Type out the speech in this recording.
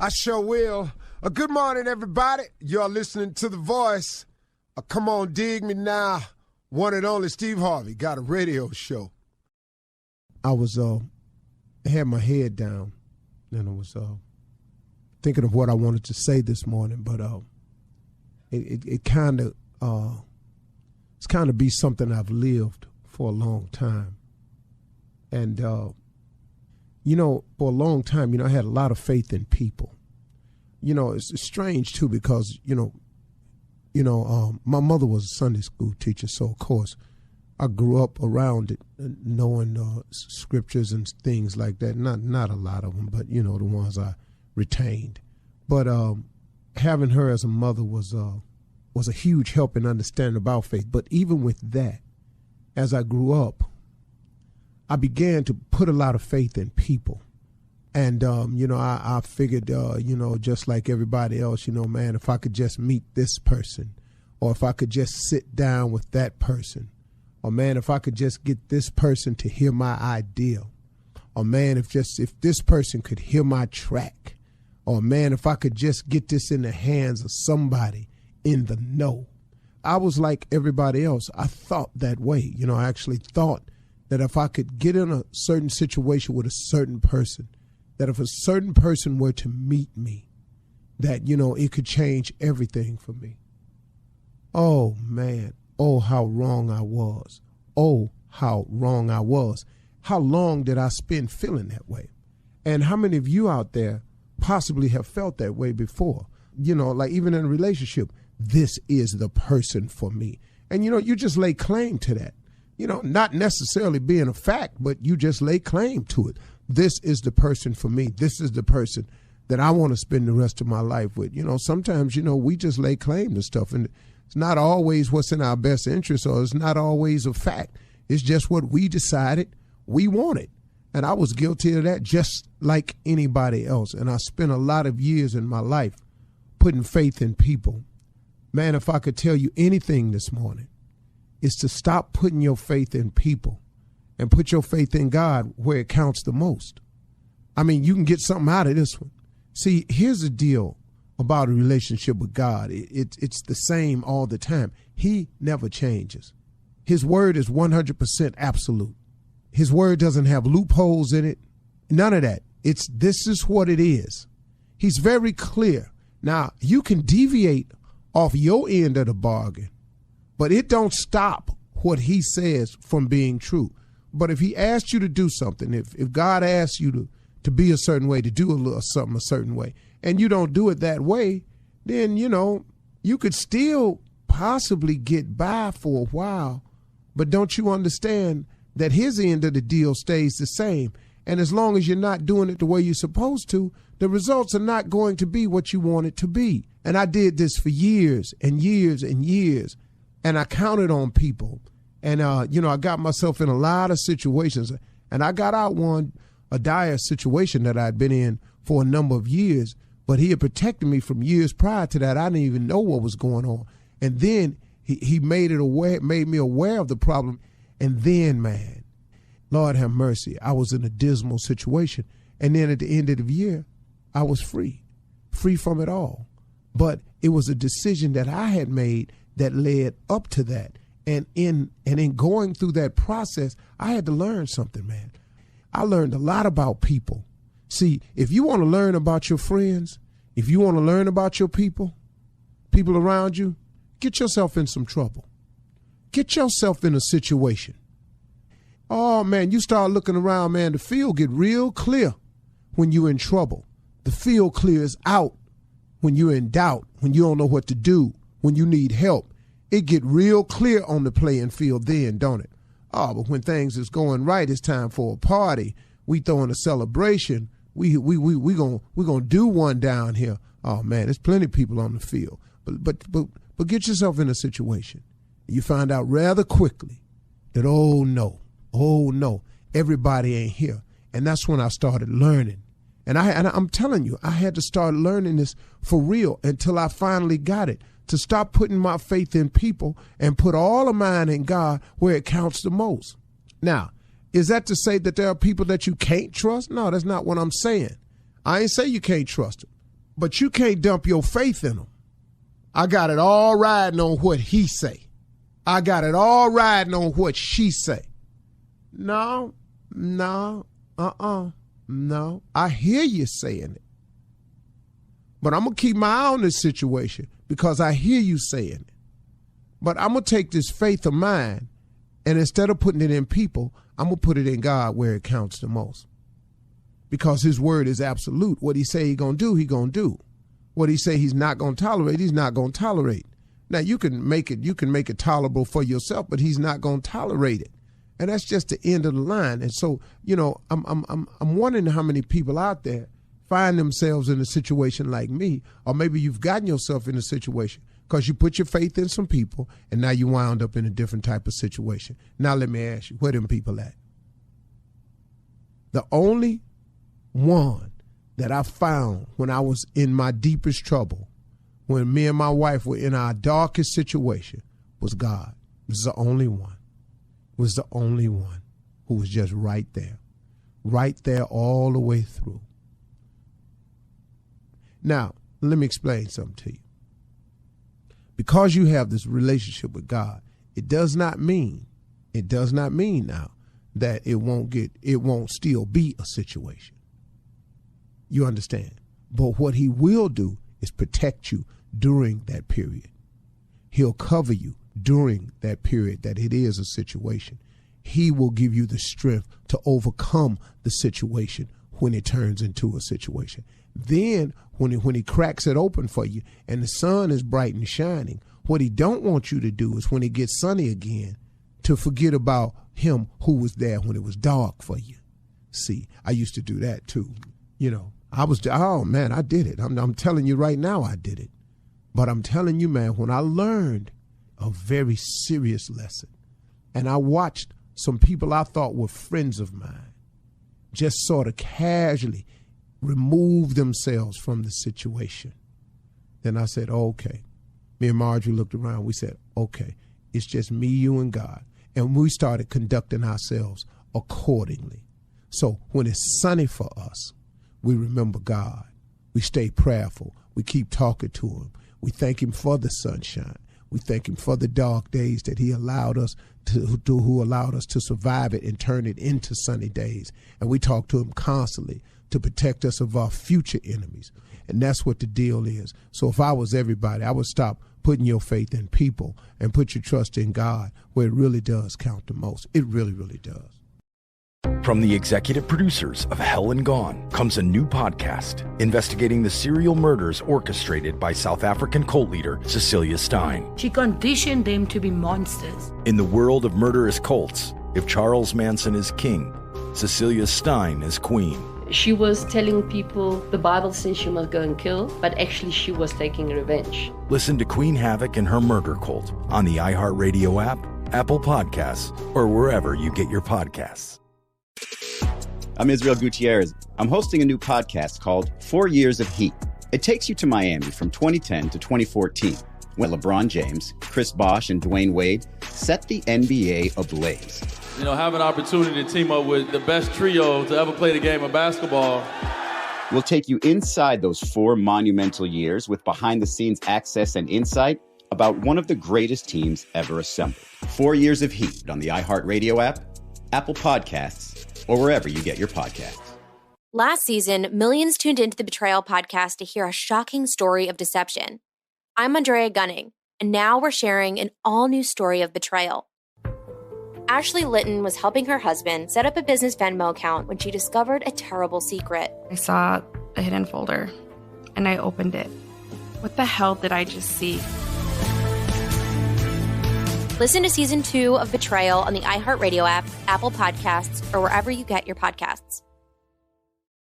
I sure will. Good morning, everybody. You're listening to The Voice. Come on, dig me now. One and only Steve Harvey got a radio show. I was had my head down, and I was thinking of what I wanted to say this morning, but it kind of it's kind of be something I've lived for a long time, and for a long time, I had a lot of faith in people. It's strange too because my mother was a Sunday school teacher, so of course I grew up around it, knowing scriptures and things like that. Not a lot of them, but the ones I retained. But having her as a mother was a huge help in understanding about faith. But even with that, as I grew up, I began to put a lot of faith in people. And, I figured, just like everybody else, man, if I could just meet this person, or if I could just sit down with that person, or man, if I could just get this person to hear my idea, or man, if this person could hear my track, or man, if I could just get this in the hands of somebody in the know. I was like everybody else. I thought that way. I actually thought that if I could get in a certain situation with a certain person, that if a certain person were to meet me, that, it could change everything for me. Oh, man. Oh, how wrong I was. Oh, how wrong I was. How long did I spend feeling that way? And how many of you out there possibly have felt that way before? Like even in a relationship, this is the person for me. And, you just lay claim to that. Not necessarily being a fact, but you just lay claim to it. This is the person for me. This is the person that I want to spend the rest of my life with. Sometimes, we just lay claim to stuff, and it's not always what's in our best interest, or it's not always a fact. It's just what we decided we wanted. And I was guilty of that just like anybody else. And I spent a lot of years in my life putting faith in people. Man, if I could tell you anything this morning, it's to stop putting your faith in people and put your faith in God where it counts the most. I mean, you can get something out of this one. See, here's the deal about a relationship with God. It's the same all the time. He never changes. His word is 100% absolute. His word doesn't have loopholes in it. None of that. This is what it is. He's very clear. Now, you can deviate off your end of the bargain, but it don't stop what he says from being true. But if he asks you to do something, if God asks you to be a certain way, to do something a certain way, and you don't do it that way, then, you could still possibly get by for a while. But don't you understand that his end of the deal stays the same? And as long as you're not doing it the way you're supposed to, the results are not going to be what you want it to be. And I did this for years and years and years, and I counted on people. And, I got myself in a lot of situations, and I got out a dire situation that I'd been in for a number of years, but he had protected me from years prior to that. I didn't even know what was going on. And then he made me aware of the problem. And then, man, Lord have mercy, I was in a dismal situation. And then at the end of the year, I was free from it all. But it was a decision that I had made that led up to that. And in going through that process, I had to learn something, man. I learned a lot about people. See, if you want to learn about your friends, if you want to learn about your people around you, get yourself in some trouble. Get yourself in a situation. Oh, man, you start looking around, man, the field get real clear when you're in trouble. The field clears out when you're in doubt, when you don't know what to do, when you need help. It get real clear on the playing field then, don't it? Oh, but when things is going right, it's time for a party. We throwing a celebration. We gonna do one down here. Oh man, there's plenty of people on the field. But get yourself in a situation. You find out rather quickly that oh no, everybody ain't here. And that's when I started learning. And I'm telling you, I had to start learning this for real until I finally got it. To stop putting my faith in people and put all of mine in God where it counts the most. Now, is that to say that there are people that you can't trust? No, that's not what I'm saying. I ain't say you can't trust them. But you can't dump your faith in them. I got it all riding on what he say. I got it all riding on what she say. No. I hear you saying it. But I'm going to keep my eye on this situation because I hear you saying it. But I'm going to take this faith of mine, and instead of putting it in people, I'm going to put it in God where it counts the most. Because his word is absolute. What he say he going to do, he going to do. What he say he's not going to tolerate, he's not going to tolerate. Now you can make it tolerable for yourself, but he's not going to tolerate it. And that's just the end of the line. And so, I'm wondering how many people out there find themselves in a situation like me, or maybe you've gotten yourself in a situation because you put your faith in some people and now you wound up in a different type of situation. Now let me ask you, where them people at? The only one that I found when I was in my deepest trouble, when me and my wife were in our darkest situation, was God. It was the only one. Was the only one who was just right there all the way through. Now, let me explain something to you. Because you have this relationship with God, it does not mean now that it won't still be a situation. You understand? But what he will do is protect you during that period. He'll cover you during that period that it is a situation. He will give you the strength to overcome the situation when it turns into a situation. Then when he cracks it open for you and the sun is bright and shining, what he don't want you to do is when it gets sunny again to forget about him who was there when it was dark for you. See, I used to do that too. I did it. I'm telling you right now I did it. But I'm telling you, man, when I learned a very serious lesson and I watched some people I thought were friends of mine just sort of casually remove themselves from the situation, then I said, okay. Me and Marjorie looked around. We said, okay, it's just me, you, and God. And we started conducting ourselves accordingly. So when it's sunny for us, we remember God. We stay prayerful. We keep talking to him. We thank him for the sunshine. We thank him for the dark days that he allowed us who allowed us to survive it and turn it into sunny days. And we talk to him constantly to protect us of our future enemies. And that's what the deal is. So if I was everybody, I would stop putting your faith in people and put your trust in God where it really does count the most. It really, really does. From the executive producers of Hell and Gone comes a new podcast investigating the serial murders orchestrated by South African cult leader Cecilia Stein. She conditioned them to be monsters. In the world of murderous cults, if Charles Manson is king, Cecilia Stein is queen. She was telling people the Bible says she must go and kill, but actually she was taking revenge. Listen to Queen Havoc and her murder cult on the iHeartRadio app, Apple Podcasts, or wherever you get your podcasts. I'm Israel Gutierrez. I'm hosting a new podcast called 4 Years of Heat. It takes you to Miami from 2010 to 2014, when LeBron James, Chris Bosh, and Dwayne Wade set the NBA ablaze. Have an opportunity to team up with the best trio to ever play the game of basketball. We'll take you inside those 4 monumental years with behind-the-scenes access and insight about one of the greatest teams ever assembled. 4 Years of Heat on the iHeartRadio app, Apple Podcasts, or wherever you get your podcasts. Last season, millions tuned into the Betrayal podcast to hear a shocking story of deception. I'm Andrea Gunning, and now we're sharing an all-new story of betrayal. Ashley Litton was helping her husband set up a business Venmo account when she discovered a terrible secret. I saw a hidden folder, and I opened it. What the hell did I just see? Listen to Season 2 of Betrayal on the iHeartRadio app, Apple Podcasts, or wherever you get your podcasts.